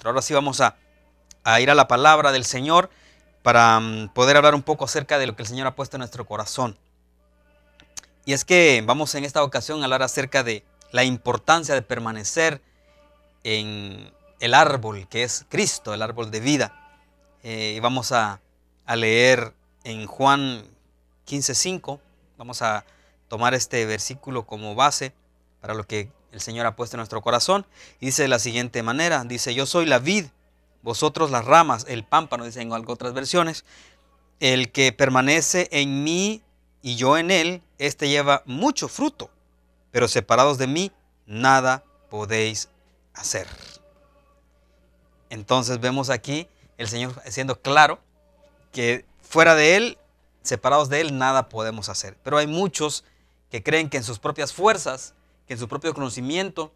Pero ahora sí vamos a ir a la palabra del Señor para poder hablar un poco acerca de lo que el Señor ha puesto en nuestro corazón. Y es que vamos en esta ocasión a hablar acerca de la importancia de permanecer en el árbol que es Cristo, el árbol de vida. Y vamos a leer en Juan 15:5. Vamos a tomar este versículo como base para lo que el Señor ha puesto en nuestro corazón. Y dice de la siguiente manera, dice: yo soy la vid, vosotros las ramas, el pámpano, dicen otras versiones. El que permanece en mí y yo en él, este lleva mucho fruto, pero separados de mí, nada podéis hacer. Entonces vemos aquí el Señor siendo claro que fuera de Él, separados de Él, nada podemos hacer. Pero hay muchos que creen que en sus propias fuerzas, que en su propio conocimiento,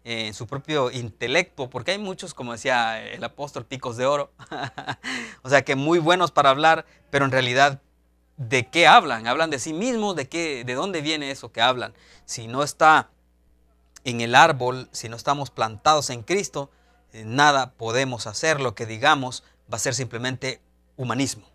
en su propio intelecto, porque hay muchos, como decía el apóstol, picos de oro, o sea que muy buenos para hablar, pero en realidad, ¿de qué hablan? Hablan de sí mismos, ¿de dónde viene eso que hablan? Si no está en el árbol, si no estamos plantados en Cristo, nada podemos hacer. Lo que digamos va a ser simplemente humanismo.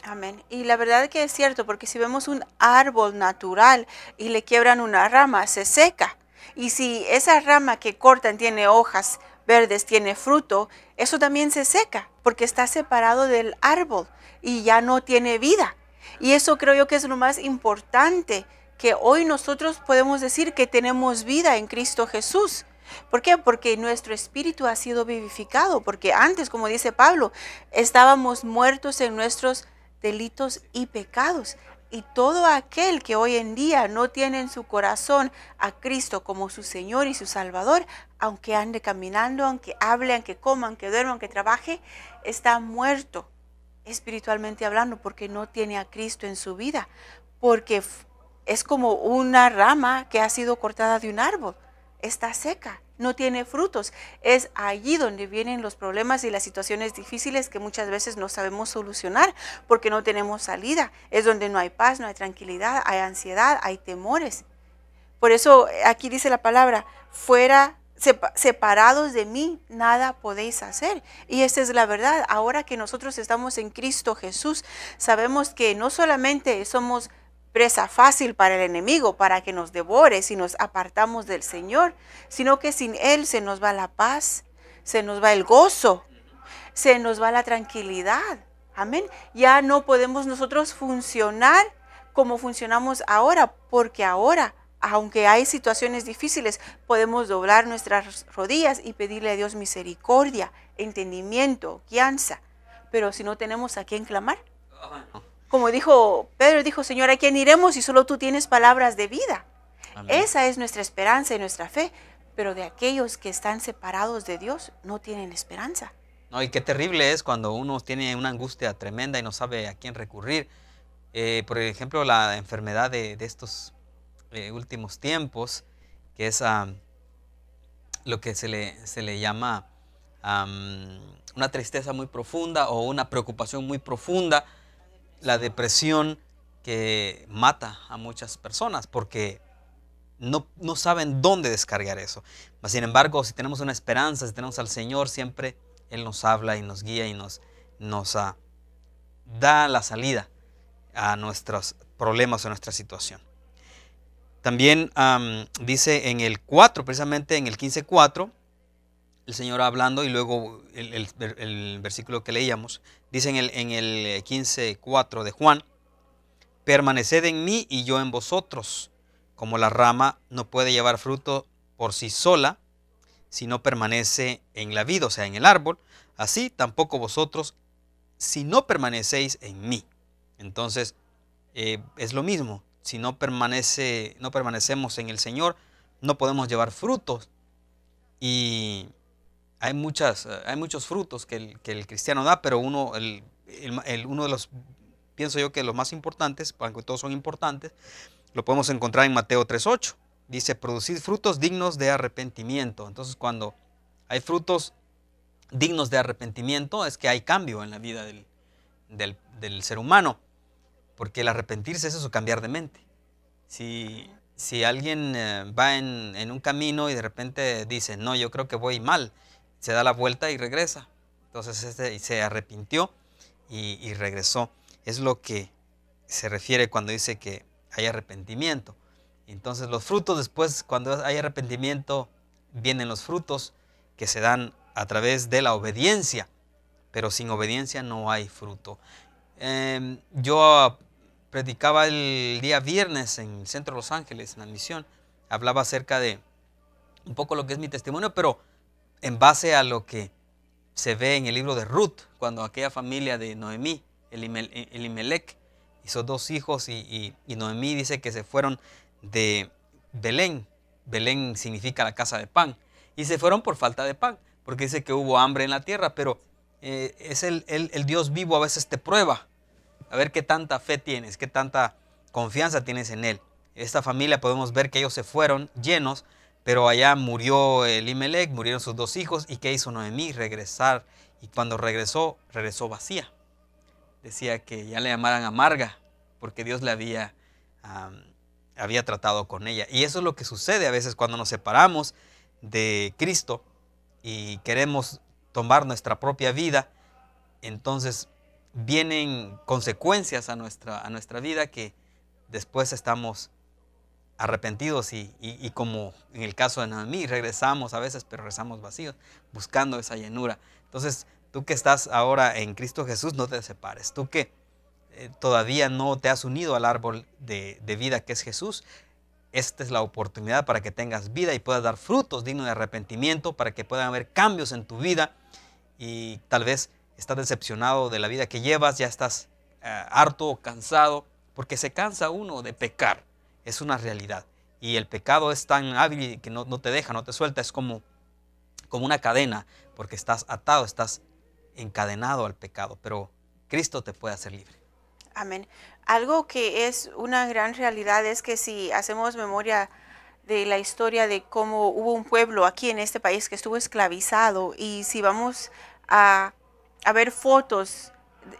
Amén. Y la verdad que es cierto, porque si vemos un árbol natural y le quiebran una rama, se seca. Y si esa rama que cortan tiene hojas verdes, tiene fruto, eso también se seca, porque está separado del árbol y ya no tiene vida. Y eso creo yo que es lo más importante, que hoy nosotros podemos decir que tenemos vida en Cristo Jesús. ¿Por qué? Porque nuestro espíritu ha sido vivificado, porque antes, como dice Pablo, estábamos muertos en nuestros delitos y pecados. Y todo aquel que hoy en día no tiene en su corazón a Cristo como su Señor y su Salvador, aunque ande caminando, aunque hable, aunque coma, aunque duerma, aunque trabaje, está muerto espiritualmente hablando, porque no tiene a Cristo en su vida, porque es como una rama que ha sido cortada de un árbol, está seca, no tiene frutos. Es allí donde vienen los problemas y las situaciones difíciles que muchas veces no sabemos solucionar porque no tenemos salida. Es donde no hay paz, no hay tranquilidad, hay ansiedad, hay temores. Por eso aquí dice la palabra: fuera, separados de mí, nada podéis hacer. Y esa es la verdad. Ahora que nosotros estamos en Cristo Jesús, sabemos que no solamente somos presa fácil para el enemigo, para que nos devore si nos apartamos del Señor, sino que sin Él se nos va la paz, se nos va el gozo, se nos va la tranquilidad. Amén. Ya no podemos nosotros funcionar como funcionamos ahora, porque ahora, aunque hay situaciones difíciles, podemos doblar nuestras rodillas y pedirle a Dios misericordia, entendimiento, guianza. Pero si no tenemos a quién clamar, como dijo Pedro, dijo: Señor, ¿a quién iremos si solo tú tienes palabras de vida? Amén. Esa es nuestra esperanza y nuestra fe, pero de aquellos que están separados de Dios no tienen esperanza. No, y qué terrible es cuando uno tiene una angustia tremenda y no sabe a quién recurrir. Por ejemplo, la enfermedad de estos últimos tiempos, que es lo que se le llama una tristeza muy profunda o una preocupación muy profunda, la depresión, que mata a muchas personas porque no saben dónde descargar eso. Mas, sin embargo, si tenemos una esperanza, si tenemos al Señor, siempre Él nos habla y nos guía y nos da la salida a nuestros problemas o nuestra situación. También dice en el 4, precisamente en el 15:4, el Señor hablando, y luego el versículo que leíamos, dice en el 15:4 de Juan: permaneced en mí y yo en vosotros. Como la rama no puede llevar fruto por sí sola si no permanece en la vid, o sea, en el árbol, así tampoco vosotros si no permanecéis en mí. Entonces, es lo mismo. Si no permanecemos en el Señor, no podemos llevar frutos. Y hay muchos frutos que el cristiano da, pero uno de los, pienso yo que los más importantes, aunque todos son importantes, lo podemos encontrar en Mateo 3:8. Dice: producid frutos dignos de arrepentimiento. Entonces, cuando hay frutos dignos de arrepentimiento, es que hay cambio en la vida del ser humano. Porque el arrepentirse es eso, cambiar de mente. Si alguien va en un camino y de repente dice: no, yo creo que voy mal, se da la vuelta y regresa. Entonces se arrepintió y regresó. Es lo que se refiere cuando dice que hay arrepentimiento. Entonces los frutos después, cuando hay arrepentimiento, vienen los frutos que se dan a través de la obediencia. Pero sin obediencia no hay fruto. Yo predicaba el día viernes en el centro de Los Ángeles, en la misión. Hablaba acerca de un poco lo que es mi testimonio, pero en base a lo que se ve en el libro de Ruth, cuando aquella familia de Noemí, Elimelec, hizo 2 hijos y Noemí dice que se fueron de Belén. Belén significa la casa de pan. Y se fueron por falta de pan, porque dice que hubo hambre en la tierra, pero es el Dios vivo, a veces te prueba, a ver qué tanta fe tienes, qué tanta confianza tienes en Él. Esta familia podemos ver que ellos se fueron llenos, pero allá murió Elimelec, murieron sus 2 hijos, ¿y qué hizo Noemí? Regresar, y cuando regresó vacía. Decía que ya le llamaran amarga, porque Dios le había tratado con ella. Y eso es lo que sucede a veces cuando nos separamos de Cristo y queremos tomar nuestra propia vida. Entonces vienen consecuencias a nuestra vida que después estamos arrepentidos y como en el caso de Noemí, regresamos a veces, pero regresamos vacíos, buscando esa llenura. Entonces, tú que estás ahora en Cristo Jesús, no te separes. Tú que todavía no te has unido al árbol de vida que es Jesús, esta es la oportunidad para que tengas vida y puedas dar frutos dignos de arrepentimiento, para que puedan haber cambios en tu vida. Y tal vez estás decepcionado de la vida que llevas, ya estás harto o cansado, porque se cansa uno de pecar. Es una realidad. Y el pecado es tan hábil que no te deja, no te suelta. Es como una cadena, porque estás atado, estás encadenado al pecado. Pero Cristo te puede hacer libre. Amén. Algo que es una gran realidad es que si hacemos memoria de la historia de cómo hubo un pueblo aquí en este país que estuvo esclavizado, y si vamos a ver fotos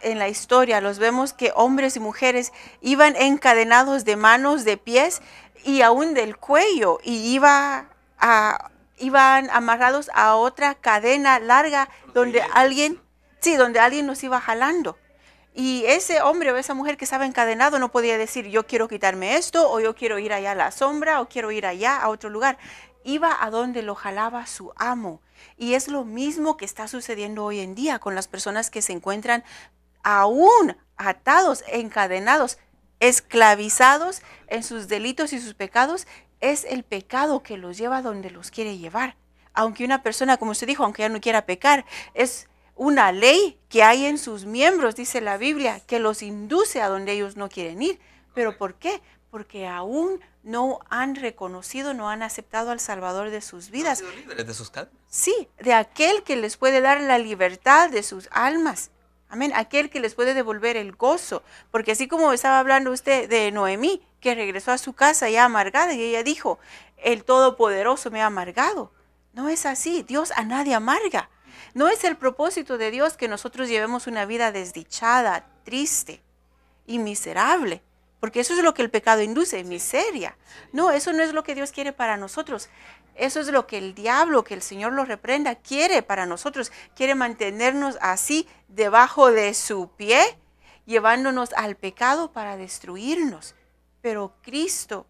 en la historia, los vemos que hombres y mujeres iban encadenados de manos, de pies y aún del cuello, y iban amarrados a otra cadena larga donde alguien los iba jalando. Y ese hombre o esa mujer que estaba encadenado no podía decir, yo quiero quitarme esto, o yo quiero ir allá a la sombra, o quiero ir allá a otro lugar. Iba a donde lo jalaba su amo. Y es lo mismo que está sucediendo hoy en día con las personas que se encuentran aún atados, encadenados, esclavizados en sus delitos y sus pecados. Es el pecado que los lleva donde los quiere llevar. Aunque una persona, como usted dijo, aunque ya no quiera pecar, es una ley que hay en sus miembros, dice la Biblia, que los induce a donde ellos no quieren ir. ¿Pero por qué? Porque aún no han reconocido, no han aceptado al Salvador de sus vidas. ¿No han sido libres de sus cadenas? Sí, de aquel que les puede dar la libertad de sus almas. Amén, aquel que les puede devolver el gozo. Porque así como estaba hablando usted de Noemí, que regresó a su casa ya amargada, y ella dijo, el Todopoderoso me ha amargado. No es así, Dios a nadie amarga. No es el propósito de Dios que nosotros llevemos una vida desdichada, triste y miserable, porque eso es lo que el pecado induce, miseria. No, eso no es lo que Dios quiere para nosotros. Eso es lo que el diablo, que el Señor lo reprenda, quiere para nosotros. Quiere mantenernos así debajo de su pie, llevándonos al pecado para destruirnos. Pero Cristo,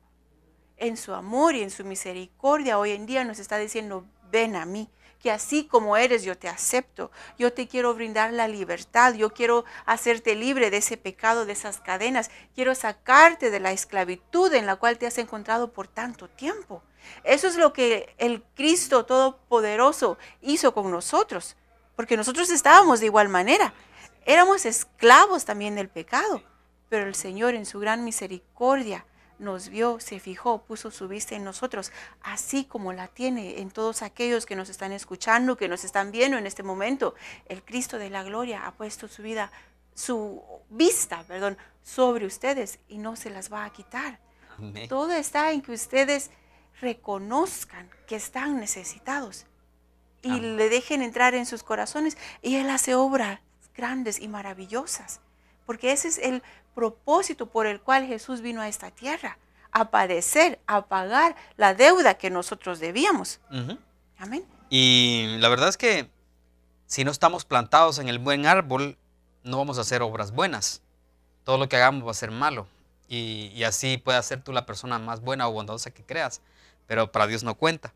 en su amor y en su misericordia, hoy en día nos está diciendo, ven a mí, que así como eres yo te acepto. Yo te quiero brindar la libertad. Yo quiero hacerte libre de ese pecado, de esas cadenas. Quiero sacarte de la esclavitud en la cual te has encontrado por tanto tiempo. Eso es lo que el Cristo Todopoderoso hizo con nosotros, porque nosotros estábamos de igual manera. Éramos esclavos también del pecado, pero el Señor en su gran misericordia nos vio, se fijó, puso su vista en nosotros, así como la tiene en todos aquellos que nos están escuchando, que nos están viendo en este momento. El Cristo de la gloria ha puesto su vista sobre ustedes y no se las va a quitar. Amén. Todo está en que ustedes reconozcan que están necesitados y Amén. Le dejen entrar en sus corazones, y Él hace obras grandes y maravillosas, porque ese es el propósito por el cual Jesús vino a esta tierra, a padecer, a pagar la deuda que nosotros debíamos. Amén. Y la verdad es que si no estamos plantados en el buen árbol, no vamos a hacer obras buenas. Todo lo que hagamos va a ser malo. Y así puedes ser tú la persona más buena o bondadosa que creas, pero para Dios no cuenta.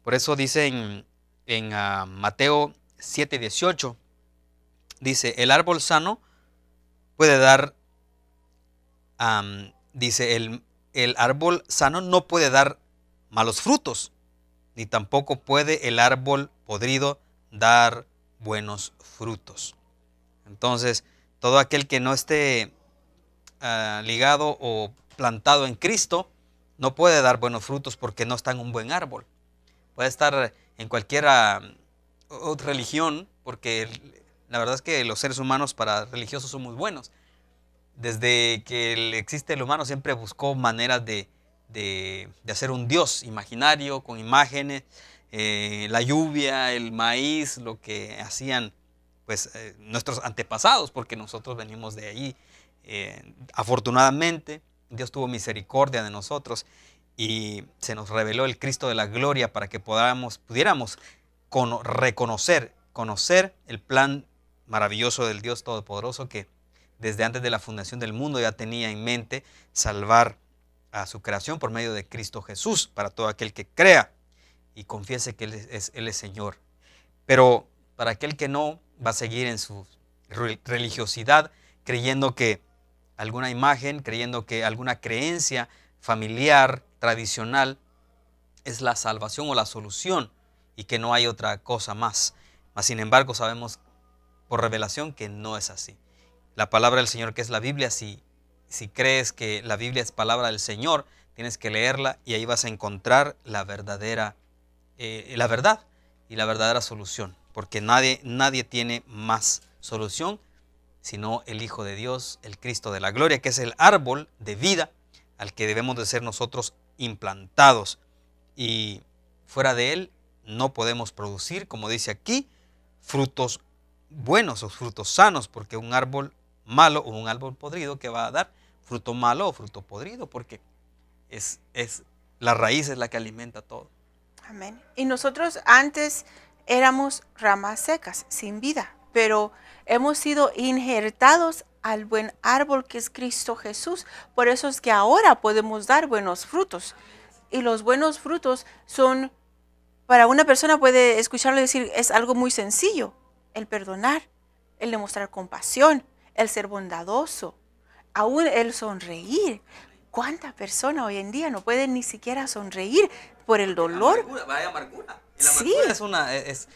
Por eso dice en Mateo 7:18, dice, el árbol sano puede dar, dice, el árbol sano no puede dar malos frutos, ni tampoco puede el árbol podrido dar buenos frutos. Entonces, todo aquel que no esté ligado o plantado en Cristo no puede dar buenos frutos porque no está en un buen árbol. Puede estar en cualquier religión, porque la verdad es que los seres humanos para religiosos son muy buenos. Desde que existe el humano siempre buscó maneras de hacer un Dios imaginario, con imágenes, la lluvia, el maíz, lo que hacían pues nuestros antepasados, porque nosotros venimos de ahí. Afortunadamente, Dios tuvo misericordia de nosotros y se nos reveló el Cristo de la gloria para que pudiéramos conocer el plan maravilloso del Dios Todopoderoso que desde antes de la fundación del mundo ya tenía en mente salvar a su creación por medio de Cristo Jesús para todo aquel que crea y confiese que Él es Señor. Pero para aquel que no, va a seguir en su religiosidad, creyendo que alguna imagen, creyendo que alguna creencia familiar, tradicional, es la salvación o la solución y que no hay otra cosa más. Mas, sin embargo, sabemos por revelación que no es así. La palabra del Señor, que es la Biblia, si crees que la Biblia es palabra del Señor, tienes que leerla y ahí vas a encontrar la verdad y la verdadera solución, porque nadie tiene más solución sino el Hijo de Dios, el Cristo de la gloria, que es el árbol de vida al que debemos de ser nosotros implantados. Y fuera de él no podemos producir, como dice aquí, frutos buenos o frutos sanos, porque un árbol malo o un árbol podrido que va a dar fruto malo o fruto podrido, porque es la raíz es la que alimenta todo. Amén. Y nosotros antes éramos ramas secas, sin vida, pero hemos sido injertados al buen árbol que es Cristo Jesús. Por eso es que ahora podemos dar buenos frutos. Y los buenos frutos son, para una persona puede escucharlo y decir, es algo muy sencillo. El perdonar, el demostrar compasión, el ser bondadoso, aún el sonreír. ¿Cuánta persona hoy en día no puede ni siquiera sonreír por el dolor? Vaya amargura. Y la Sí. amargura es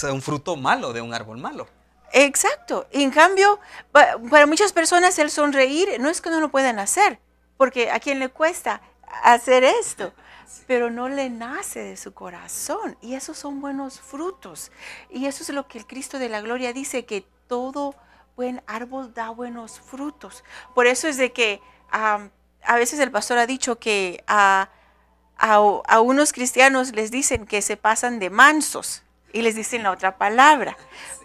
un fruto malo de un árbol malo. Exacto. Y en cambio, para muchas personas el sonreír no es que no lo puedan hacer, porque a quien le cuesta hacer esto, pero no le nace de su corazón. Y esos son buenos frutos. Y eso es lo que el Cristo de la gloria dice, que todo buen árbol da buenos frutos. Por eso es de que a veces el pastor ha dicho que a unos cristianos les dicen que se pasan de mansos y les dicen la otra palabra.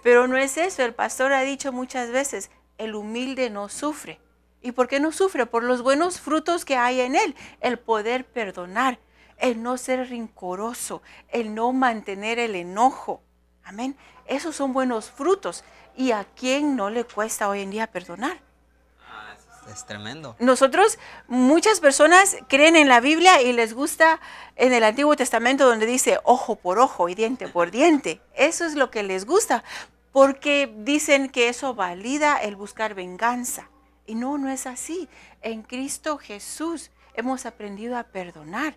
Pero no es eso. El pastor ha dicho muchas veces, el humilde no sufre. ¿Y por qué no sufre? Por los buenos frutos que hay en él. El poder perdonar, el no ser rencoroso, el no mantener el enojo. Amén. Esos son buenos frutos. ¿Y a quién no le cuesta hoy en día perdonar? Es tremendo. Nosotros, muchas personas creen en la Biblia y les gusta en el Antiguo Testamento donde dice ojo por ojo y diente por diente. Eso es lo que les gusta, porque dicen que eso valida el buscar venganza. Y no es así. En Cristo Jesús hemos aprendido a perdonar.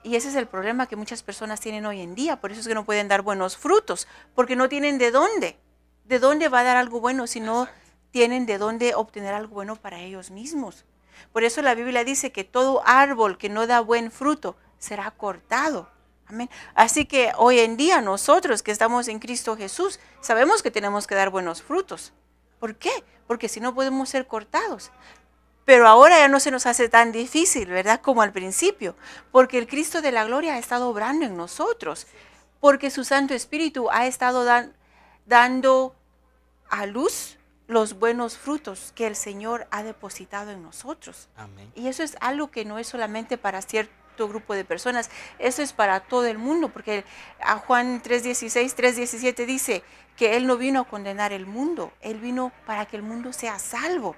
Y ese es el problema que muchas personas tienen hoy en día. Por eso es que no pueden dar buenos frutos, porque no tienen de dónde. ¿De dónde va a dar algo bueno si no tienen de dónde obtener algo bueno para ellos mismos? Por eso la Biblia dice que todo árbol que no da buen fruto será cortado. Amén. Así que hoy en día nosotros que estamos en Cristo Jesús sabemos que tenemos que dar buenos frutos. ¿Por qué? Porque si no podemos ser cortados. Pero ahora ya no se nos hace tan difícil, ¿verdad? Como al principio. Porque el Cristo de la gloria ha estado obrando en nosotros. Porque su Santo Espíritu ha estado dando a luz los buenos frutos que el Señor ha depositado en nosotros. Amén. Y eso es algo que no es solamente para cierto grupo de personas. Eso es para todo el mundo, porque a Juan 3:16, 3:17 dice que Él no vino a condenar el mundo, Él vino para que el mundo sea salvo.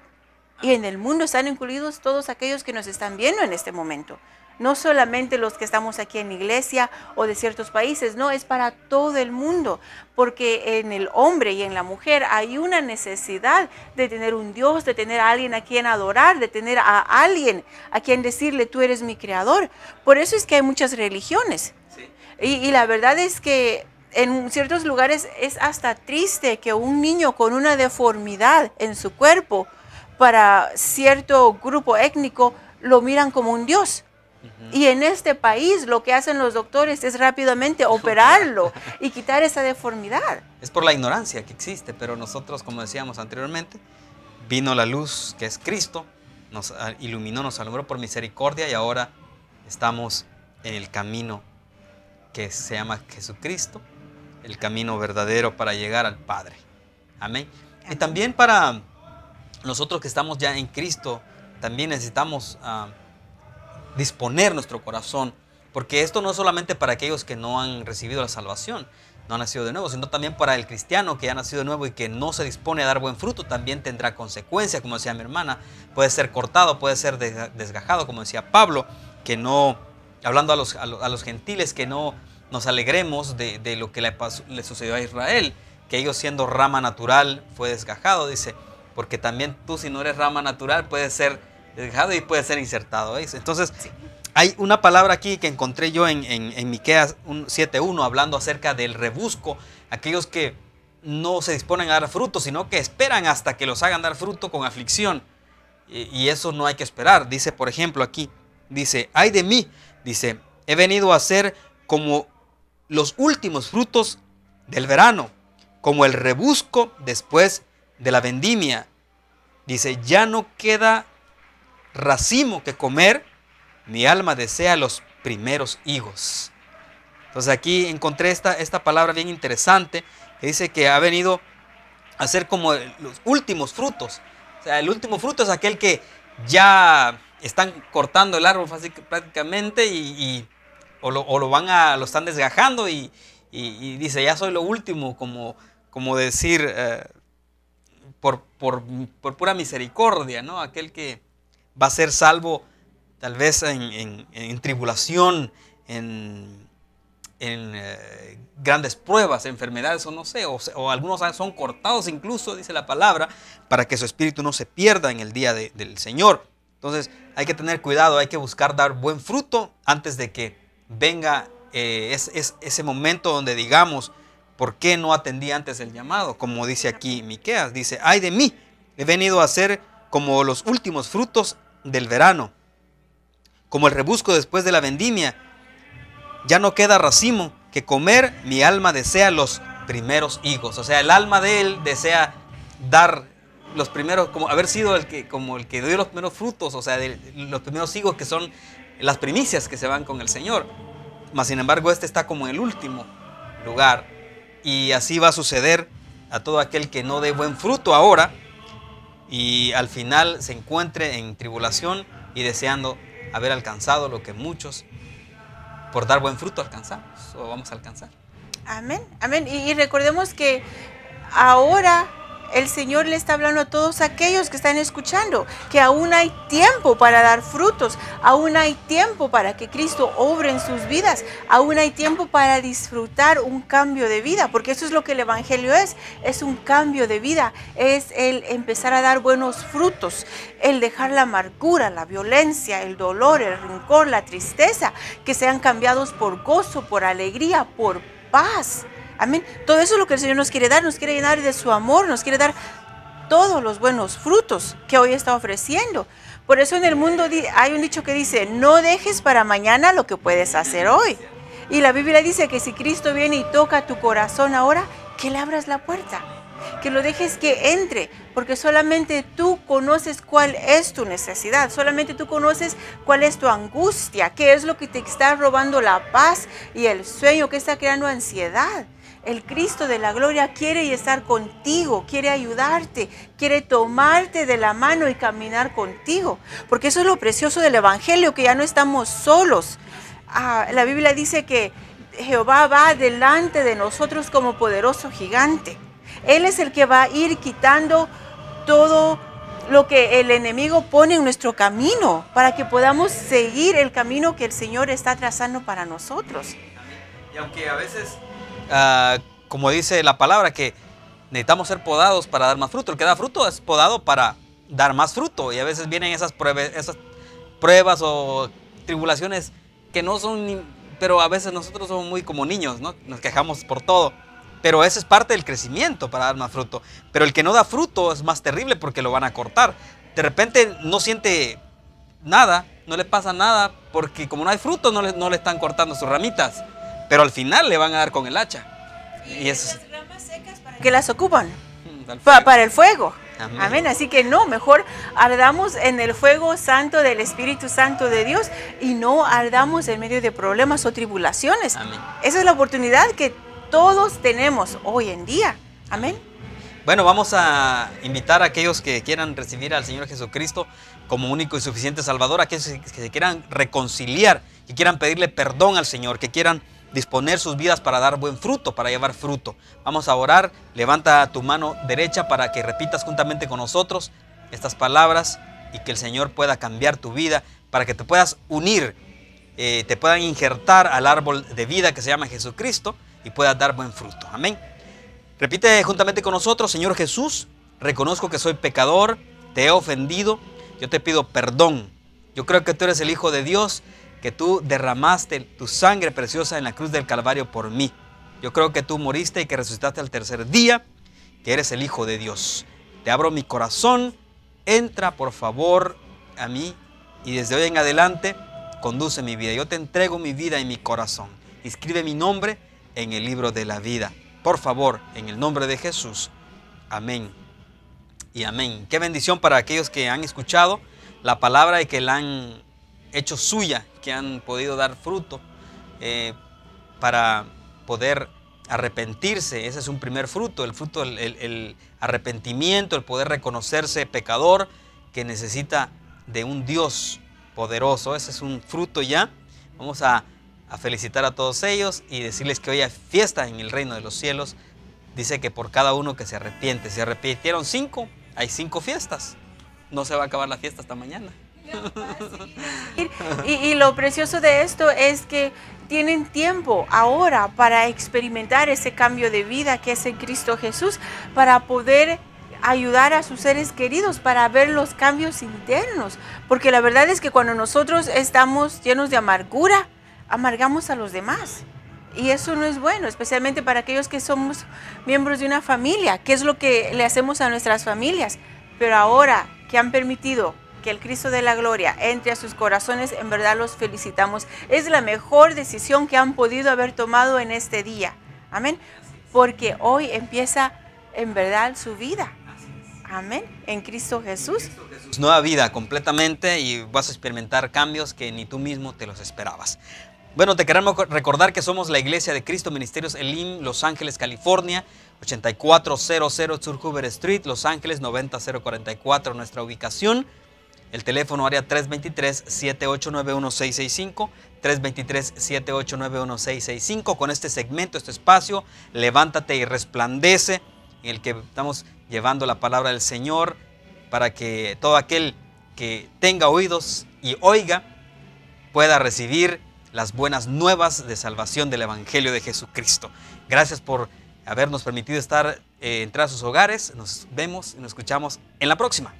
Y en el mundo están incluidos todos aquellos que nos están viendo en este momento. No solamente los que estamos aquí en la iglesia o de ciertos países, no, es para todo el mundo, porque en el hombre y en la mujer hay una necesidad de tener un Dios, de tener a alguien a quien adorar, de tener a alguien a quien decirle, tú eres mi creador. Por eso es que hay muchas religiones. Sí. Y la verdad es que en ciertos lugares es hasta triste que un niño con una deformidad en su cuerpo, para cierto grupo étnico, lo miran como un Dios. Y en este país lo que hacen los doctores es rápidamente operarlo y quitar esa deformidad. Es por la ignorancia que existe, pero nosotros, como decíamos anteriormente, vino la luz que es Cristo, nos iluminó, nos alumbró por misericordia y ahora estamos en el camino que se llama Jesucristo, el camino verdadero para llegar al Padre. Amén. Y también para nosotros que estamos ya en Cristo, también necesitamos disponer nuestro corazón, porque esto no es solamente para aquellos que no han recibido la salvación, no han nacido de nuevo, sino también para el cristiano que ha nacido de nuevo y que no se dispone a dar buen fruto, también tendrá consecuencias, como decía mi hermana, puede ser cortado, puede ser desgajado, como decía Pablo, que no, hablando a los gentiles, que no nos alegremos de lo que le sucedió a Israel, que ellos siendo rama natural fue desgajado, dice, porque también tú si no eres rama natural puedes ser desgajado y puede ser insertado. ¿Veis? Entonces, sí, hay una palabra aquí que encontré yo en Miqueas 7:1 hablando acerca del rebusco, aquellos que no se disponen a dar fruto, sino que esperan hasta que los hagan dar fruto con aflicción. Y eso no hay que esperar. Dice, por ejemplo, aquí, dice, ay de mí, dice, he venido a ser como los últimos frutos del verano, como el rebusco después de la vendimia. Dice, ya no queda racimo que comer, mi alma desea los primeros higos. Entonces aquí encontré esta palabra bien interesante, que dice que ha venido a ser como los últimos frutos. O sea, el último fruto es aquel que ya están cortando el árbol prácticamente o lo están desgajando y dice, ya soy lo último, como decir, por pura misericordia, ¿no? Aquel que va a ser salvo tal vez en tribulación, en grandes pruebas, enfermedades o no sé, o algunos son cortados incluso, dice la palabra, para que su espíritu no se pierda en el día del Señor. Entonces hay que tener cuidado, hay que buscar dar buen fruto antes de que venga ese momento donde digamos, ¿por qué no atendí antes el llamado? Como dice aquí Miqueas, dice, ay de mí, he venido a ser como los últimos frutos del verano, como el rebusco después de la vendimia. Ya no queda racimo que comer, mi alma desea los primeros higos. O sea, el alma de él desea dar los primeros, como haber sido el que dio los primeros frutos, o sea, los primeros higos que son las primicias que se van con el Señor. Mas sin embargo, este está como en el último lugar. Y así va a suceder a todo aquel que no dé buen fruto ahora y al final se encuentre en tribulación y deseando haber alcanzado lo que muchos por dar buen fruto alcanzamos o vamos a alcanzar. Amén, amén. Y recordemos que ahora el Señor le está hablando a todos aquellos que están escuchando, que aún hay tiempo para dar frutos, aún hay tiempo para que Cristo obre en sus vidas, aún hay tiempo para disfrutar un cambio de vida, porque eso es lo que el Evangelio es un cambio de vida, es el empezar a dar buenos frutos, el dejar la amargura, la violencia, el dolor, el rencor, la tristeza, que sean cambiados por gozo, por alegría, por paz. Amén. Todo eso es lo que el Señor nos quiere dar, nos quiere llenar de su amor, nos quiere dar todos los buenos frutos que hoy está ofreciendo. Por eso en el mundo hay un dicho que dice, no dejes para mañana lo que puedes hacer hoy. Y la Biblia dice que si Cristo viene y toca tu corazón ahora, que le abras la puerta, que lo dejes que entre, porque solamente tú conoces cuál es tu necesidad, solamente tú conoces cuál es tu angustia, qué es lo que te está robando la paz y el sueño, que está creando ansiedad. El Cristo de la gloria quiere estar contigo, quiere ayudarte, quiere tomarte de la mano y caminar contigo. Porque eso es lo precioso del Evangelio, que ya no estamos solos. La Biblia dice que Jehová va delante de nosotros como poderoso gigante. Él es el que va a ir quitando todo lo que el enemigo pone en nuestro camino para que podamos seguir el camino que el Señor está trazando para nosotros. Y aunque a veces, como dice la palabra, que necesitamos ser podados para dar más fruto. El que da fruto es podado para dar más fruto. Y a veces vienen esas pruebas o tribulaciones que no son, pero a veces nosotros somos muy como niños, ¿no? Nos quejamos por todo. Pero ese es parte del crecimiento para dar más fruto. Pero el que no da fruto es más terrible porque lo van a cortar. De repente no siente nada, no le pasa nada, porque como no hay fruto no le están cortando sus ramitas. Pero al final le van a dar con el hacha. Y eso, las ramas secas para que las ocupan para el fuego. Amén. Amén. Así que no, mejor ardamos en el fuego santo del Espíritu Santo de Dios y no ardamos en medio de problemas o tribulaciones. Amén. Esa es la oportunidad que todos tenemos hoy en día. Amén. Bueno, vamos a invitar a aquellos que quieran recibir al Señor Jesucristo como único y suficiente Salvador, a aquellos que se quieran reconciliar, que quieran pedirle perdón al Señor, que quieran disponer sus vidas para dar buen fruto, para llevar fruto. Vamos a orar. Levanta tu mano derecha para que repitas juntamente con nosotros estas palabras y que el Señor pueda cambiar tu vida, para que te puedas unir, te puedan injertar al árbol de vida que se llama Jesucristo y puedas dar buen fruto. Amén. Repite juntamente con nosotros: Señor Jesús, reconozco que soy pecador, te he ofendido, yo te pido perdón. Yo creo que tú eres el Hijo de Dios, que tú derramaste tu sangre preciosa en la cruz del Calvario por mí. Yo creo que tú moriste y que resucitaste al tercer día, que eres el Hijo de Dios. Te abro mi corazón, entra por favor a mí y desde hoy en adelante conduce mi vida. Yo te entrego mi vida y mi corazón. Inscribe mi nombre en el libro de la vida. Por favor, en el nombre de Jesús. Amén y amén. Qué bendición para aquellos que han escuchado la palabra y que la han hecho suya, que han podido dar fruto para poder arrepentirse. Ese es un primer fruto, el fruto, el arrepentimiento, el poder reconocerse pecador que necesita de un Dios poderoso. Ese es un fruto ya. Vamos a felicitar a todos ellos y decirles que hoy hay fiesta en el reino de los cielos. Dice que por cada uno que se arrepiente, se arrepintieron 5, hay 5 fiestas. No se va a acabar la fiesta hasta mañana. Y lo precioso de esto es que tienen tiempo ahora para experimentar ese cambio de vida que es en Cristo Jesús, para poder ayudar a sus seres queridos, para ver los cambios internos. Porque la verdad es que cuando nosotros estamos llenos de amargura, amargamos a los demás. Y eso no es bueno, especialmente para aquellos que somos miembros de una familia, que es lo que le hacemos a nuestras familias. Pero ahora que han permitido que el Cristo de la gloria entre a sus corazones, en verdad los felicitamos. Es la mejor decisión que han podido haber tomado en este día. Amén. Porque hoy empieza en verdad su vida. Amén. En Cristo Jesús. Nueva vida completamente y vas a experimentar cambios que ni tú mismo te los esperabas. Bueno, te queremos recordar que somos la Iglesia de Cristo Ministerios Elim, Los Ángeles, California, 8400 Sur Hoover Street, Los Ángeles, 90044, nuestra ubicación. El teléfono área 323-789-1665, 323-789-1665. Con este segmento, este espacio, levántate y resplandece, en el que estamos llevando la palabra del Señor para que todo aquel que tenga oídos y oiga pueda recibir las buenas nuevas de salvación del Evangelio de Jesucristo. Gracias por habernos permitido entrar a sus hogares. Nos vemos y nos escuchamos en la próxima.